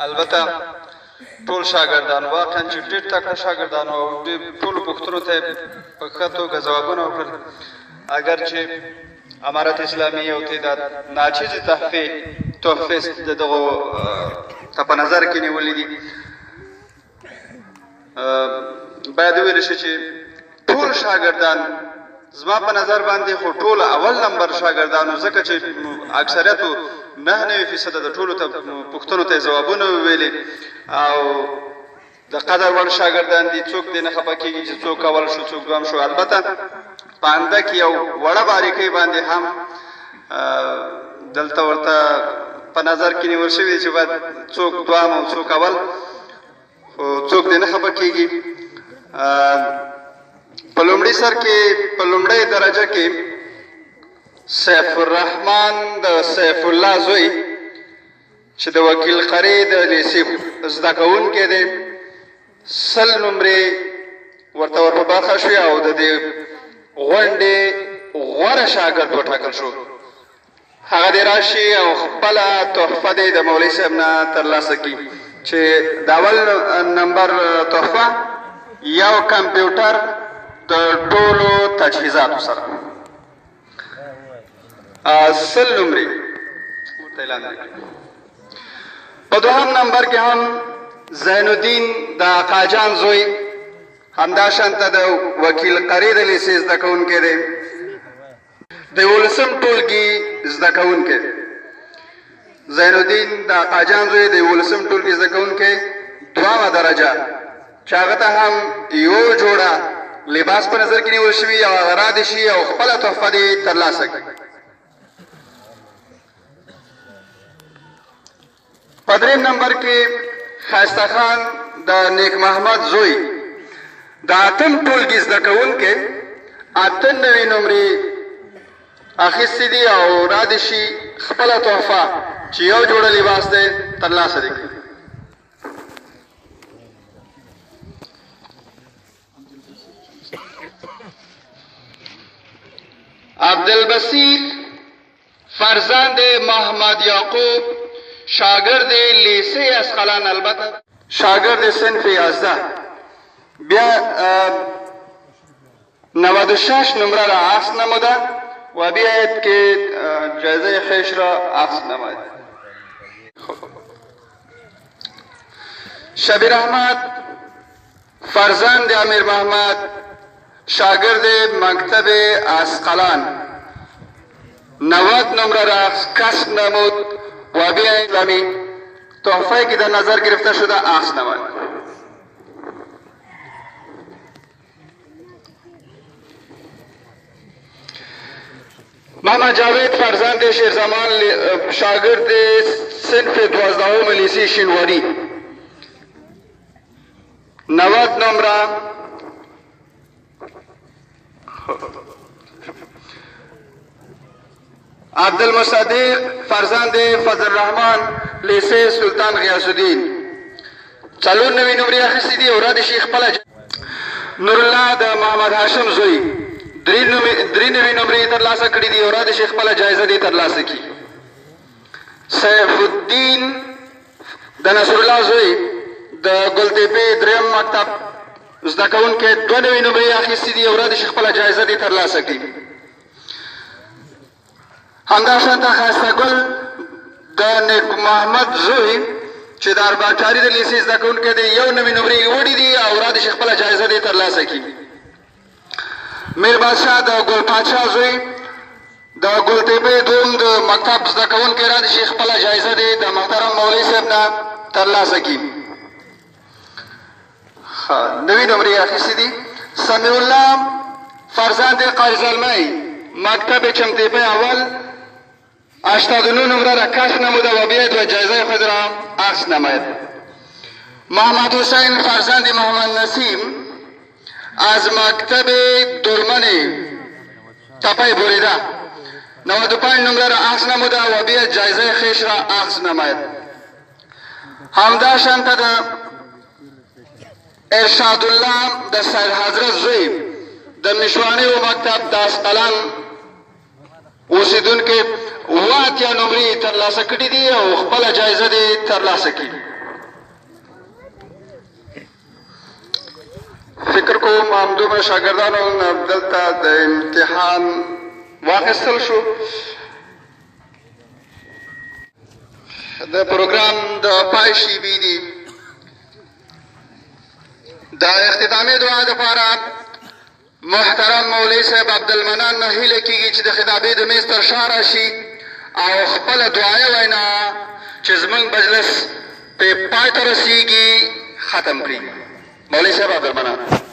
البته ټول شاګردان واقعا چې ډېر تکړه شاګردان او ټولو پوښتنو ته یې په ښه توګه ځوابونه وکړل. اگر چې امارت اسلامي او تعداد ناچیزې تحفې د دغو ته په نظر کې نیولې دي، باید وویل شي چې ټول شاګردان زما په نظر باندې خو ټول اول نمبر شاګردانو، ځکه چې اکثریتو 99% د ټولو پوښتنو ته یې ځوابونه وویلې او د قدر وړ شاګردان دي. څوک دې نه خفه کېږي چې څوک اول شو څوک دویم شو. البته په انده کې یو وړه باریکۍ باندې هم دلته ورته په نظر کې نیول شوي چې باید څوک دویم او څوک اول، خو څوک دې نه خفه کېږي. په لومړي سر کې په لومړۍ درجه کې سیف الرحمن د سیف الله زوی چې د وکیل قرې د لیسې زده کوونکی دی 100 نمرې ورته ور په برخه شوې او د دې غونډې غوره شاګرد وټاکل شو. هغه دې راشي او خپله تحفه دې د مولوي صاحب نه ترلاسه کړي چې د اول نمبر تحفه یو کمپیوټر د ټولو تجهیزاتو سره 100 نمرې ورته اعلان کړي. په دوهم نمبر کې هم زین الدین د قاجان زوی همداشانته د وکیل قرې د لیسې زده کوونکی دی، د 11 ټولګي زده کوونکی. زین الدین د قاجان زوی د 11 ټولګي زده کوونکی، دوامه درجه چې هغه ته هم یو جوړه لباس په نظر کې نیول شوي او هغه رادې شي او خپله تحفه دې ترلاسه کړي. په درېیم نمبر کې ښایسته خان د نیک محمد زوی د 8 ټولګي زده کوونکی 98 نمرې اخیستې دي او رادې شي خپله تحفه چې یو جوړه لباس دی ترلاسه دې کړي. عبدالبصیر فرزند محمد یعقوب شاگرد لیسه اسقلان، البته شاگرد صنف 11 بیا 96 نمره را عکس نموده و بیاید که جایزه خیش را عکس نماید. شبیر احمد فرزند امیر محمد شاگرد مکتب اسقلان 90 نمره را کسب نمود و بیاید و تحفه که در نظر گرفته شده عکس نماید. محمد جاوید فرزند شیرزمان شاگرد صنف 12 لیسه شینواری 90 نمره. عبدالمصدق فرزند فضل الرحمن لیسه سلطان غیاث الدین 94 نمرې اخیستې دي او رادې شي خپله. نورالله د محمد هاشم زوی 93 نمرې ترلاسه کړي دي او رادې شي خپله جایزه دې ترلاسه کړي. سیف الدین د نصر الله زوی د ګلتېپې 3 مکتب زده کوونکی 92 نمرې اخیستې دي او رادې شي خپله جایزه دې ترلاسه کړي. همداشانته ښایسته ګل د نیک محمد زوی چې د ارباټاري د لیسې زده کوونکی دی 91 نمرې وړي دي او رادې شي خپله جایزه دې ترلاسه کړي. میر بادشاه د ګل پادشاه زوی د ګلتېپې 2 د مکتب زده کوونکی رادې شي خپله جایزه دې د محترم مولوي صاحب نه ترلاسه کړي. 90 نمرې اخیستې دي. سمیع الله فرزند قاری زلمی مکتب چمتېپې اول 89 نمره را کسب نموده و بیاید و جایزه خود را عکس نماید. محمد حسین فرزند محمد نسیم از مکتب درمن تپه بریده 95 نمره را عکس نموده و بیاید جایزه خیش را عکس نماید. همداشانته د ارشاد الله د سید حضرت زوی د مشوانی و مکتب د اسقلان اوسیدونکو 80 نمرې ترلاسه کړي دي او خپله جایزه دې ترلاسه کړي. فکر کوم همدومره شاګردانو دلته د امتحان واخیستل شو. د پروګرام د پای شیبې دي. د اختتامي دعا دپاره محترم مولوي صاحب عبدالمنان نه هیله کېږي چې د خطابې د میز تر شا راشي او خپله دعایه وینا چې زموږ مجلس پې پای ته رسېږي ختم کړي. مولوي صاحب عبدالمنان.